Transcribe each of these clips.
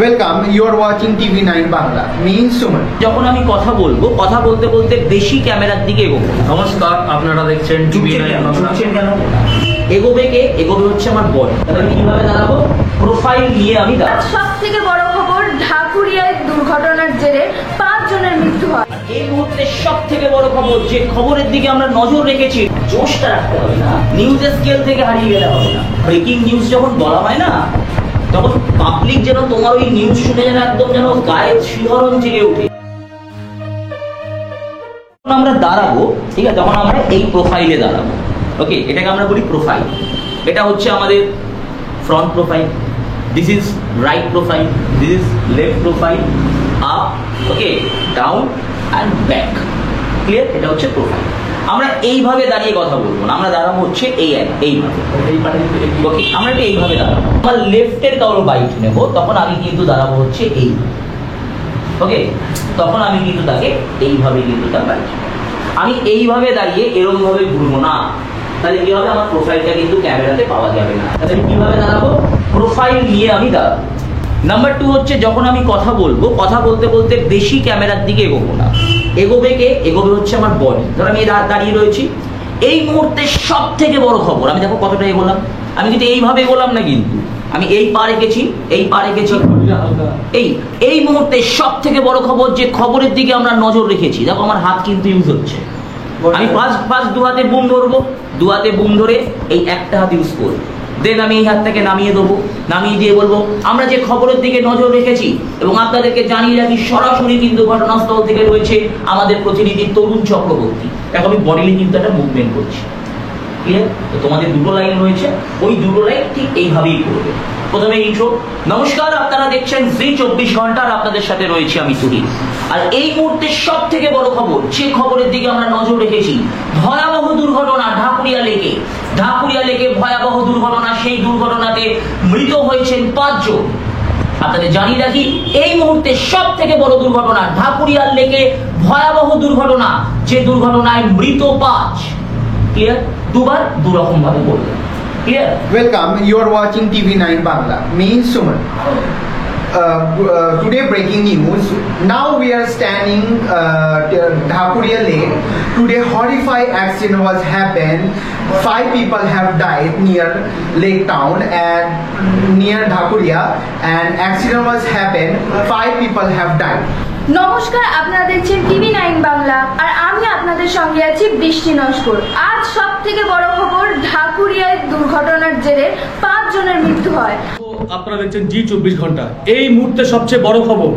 Welcome, you are watching TV9 Bangla. Me Suman. যখন আমি কথা বলবো, কথা বলতে বলতে বেশি ক্যামেরার দিকে এগোবো। নমস্কার, আপনারা দেখছেন TV9 বাংলা। এগোবে কে? এগোবে হচ্ছে আমার বডি। তাহলে আমি কিভাবে দাঁড়াবো? প্রোফাইল নিয়ে আমি দাঁড়াবো। সবথেকে বড় খবর, ঢাকুরিয়ায় দুর্ঘটনার জেরে 5 জনের মৃত্যু হয়। এই মুহূর্তে সবথেকে বড় খবর, যে খবরের দিকে আমরা নজর রেখেছি, জোশটা রাখতে হবে না, নিউজের স্কেল থেকে হারিয়ে গেলে হবে না। ব্রেকিং নিউজ যখন বলা হয় না, তখন পাবলিক যেন তোমার ওই নিউজ শুনে যেন একদম যেন গায়ে শিহরণ জেগে ওঠে। আমরা দাঁড়াবো, ঠিক আছে, তখন আমরা এই প্রোফাইলে দাঁড়াবো। ওকে, এটাকে আমরা বলি প্রোফাইল। এটা হচ্ছে আমাদের front profile, this is right profile, this is left profile, up, okay, down and back. Clear? এটা হচ্ছে প্রোফাইল। আমরা এইভাবে দাঁড়িয়ে কথা বলবো না, আমরা দাঁড়াবো হচ্ছে এইভাবে। ওকে, আমরা এটা এইভাবে দাঁড়াবো। আমার লেফটের কারো বাইক নেব, তখন আমি কিন্তু দাঁড়াবো হচ্ছে এই। ওকে, তখন আমি কিন্তু তাকে এইভাবে কিন্তু তার বাইক, আমি এইভাবে দাঁড়িয়ে এরকম ভাবে ঘুরবো না, তাহলে কি হবে? আমার প্রোফাইলটা কিন্তু ক্যামেরাতে পাওয়া যাবে না। তাহলে আমি কিভাবে দাঁড়াবো? প্রোফাইল নিয়ে আমি দাঁড়াবো। নাম্বার 2 হচ্ছে, যখন আমি কথা বলবো, কথা বলতে বলতে বেশি ক্যামেরার দিকে এগোবো না। এগোবে কে? এগোবে হচ্ছে আমার বডি। ধর আমি দাঁড়িয়ে রয়েছি, এই মুহূর্তে সব থেকে বড় খবর, আমি দেখো কতটা এগোলাম, আমি কিন্তু এইভাবে এগোলাম না, কিন্তু আমি এই পা রেখেছি, এই পা রেখেছি, এই মুহূর্তে সব থেকে বড় খবর, যে খবরের দিকে আমরা নজর রেখেছি, দেখো আমার হাত কিন্তু ইউজ হচ্ছে। আমি ফার্স্ট দু হাতে বুম ধরবো, দু হাতে বুম ধরে এই একটা হাত ইউজ করবো, দেন আমি এই হাতটাকে নামিয়ে দেবো, নামিয়ে দিয়ে বলবো আমরা যে খবরের দিকে নজর রেখেছি। এবং আপনাদেরকে জানিয়ে রাখি, সরাসরি কিন্তু ঘটনাস্থল থেকে রয়েছে আমাদের প্রতিনিধি তরুণ চক্রবর্তী। এখন আমি বডিলি কিন্তু একটা মুভমেন্ট করছি। ক্লিয়ার? তো তোমাদের দুটো লাইন রয়েছে, ওই দুটো লাইন ঠিক এইভাবেই করবে। প্রথমে ইন্ট্রো। নমস্কার, আপনারা দেখছেন জি 24 ঘন্টা, আর আপনাদের সাথে রয়েছে আমি তুহিন। আর এই মুহূর্তে সব থেকে বড় খবর, যে খবরের দিকে আমরা নজর রেখেছি, ভয়াবহ দুর্ঘটনা ঢাকুরিয়া লেকে। ঢাকুরিয়া লেকে ভয়াবহ দুর্ঘটনা, সেই দুর্ঘটনাতে মৃত হয়েছেন 5 জন। আপনাদের জানিয়ে রাখি, এই মুহূর্তে সব থেকে বড় দুর্ঘটনা, ঢাকুরিয়া লেকে ভয়াবহ দুর্ঘটনা, যে দুর্ঘটনায় মৃত 5। ক্লিয়ার? দুবার দুরকম ভাবে বলবেন। Clear? Welcome, you are watching TV9 Bangla. Me Suman. Today breaking news. Now we are standing Dhakuria Lake. Today horrifying accident was happened. 5 people have died near Lake Town and near Dhakuria, and accident was happened. 5 people have died. নমস্কার, আপনারা দেখছেন TV9 Bangla, আর আমি আপনাদের সঙ্গে আছি বৃষ্টি নস্কর। আজ সবথেকে বড় খবর, ঢাকুরিয়ায় দুর্ঘটনার জেরে 5 জনের মৃত্যু হয়। আপনারা দেখছেন জি 24 ঘন্টা। এই মুহূর্তে সবচেয়ে বড় খবর,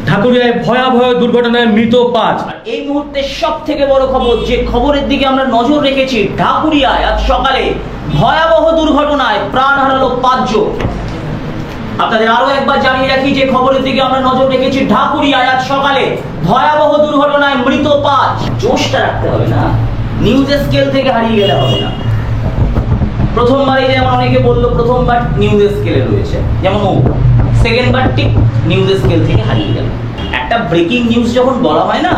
ঢাকুরিয়ায় ভয়াবহ দুর্ঘটনায় মৃত 5। এই মুহূর্তে সব থেকে বড় খবর, যে খবরের দিকে আমরা নজর রেখেছি, ঢাকুরিয়ায় আজ সকালে ভয়াবহ দুর্ঘটনায় প্রাণ হারালো 5 জন। আপনাদের আরো একবার জানিয়ে রাখি, যে খবরের দিকে আমরা নজর রেখেছি, ঢাকুরিয়ায় আজ সকালে ভয়াবহ দুর্ঘটনায় মৃত 5। জোশটা রাখতে হবে না, নিউজের স্কেল থেকে হারিয়ে গেলে হবে না। প্রথমবার এই যেমন অনেকে বললো, প্রথমবার নিউজের স্কেলে রয়েছে, যেমন সেকেন্ড বার ঠিক নিউজের স্কেল থেকে হারিয়ে গেল। একটা ব্রেকিং নিউজ যখন বলা হয় না,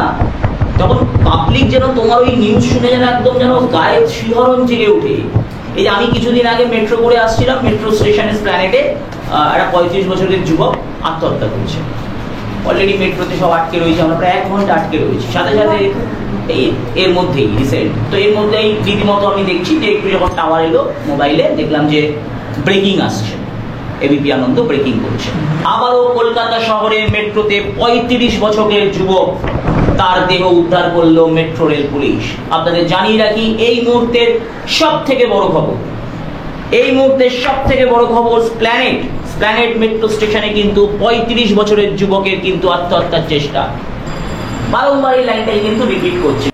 তখন পাবলিক যেন তোমার ওই নিউজ শুনে যেন একদম যেন গায়ে শিহরণ জেগে ওঠে। এই যে আমি কিছুদিন আগে মেট্রো করে আসছিলাম, মেট্রো স্টেশনের প্ল্যানেটে একটা 35 বছরের যুবক আত্মহত্যা করেছে। অলরেডি মেট্রোতে সব আটকে রয়েছে, আমরা প্রায় 1 ঘন্টা আটকে রয়েছি। সাথে সাথে এর মধ্যেই রিসেন্ট, তো এর মধ্যেই রীতিমতো আমি দেখছি যে একটু যখন টাওয়ার এলো মোবাইলে, দেখলাম যে ব্রেকিং আসছে, এবিপি আনন্দ ব্রেকিং করছে। আবারও কলকাতা শহরের মেট্রোতে 35 বছরের যুবক, তার দেহ উদ্ধার করলো মেট্রো রেল পুলিশ। আপনাদের জানিয়ে রাখি, এই মুহূর্তের সব থেকে বড় খবর, এই মুহূর্তের সব থেকে বড় খবর, প্ল্যানেট মেট্রো স্টেশনে কিন্তু 35 বছরের যুবকের কিন্তু আত্মহত্যার চেষ্টা। বারংবার এই লাইনটাই কিন্তু রিপিট করছে।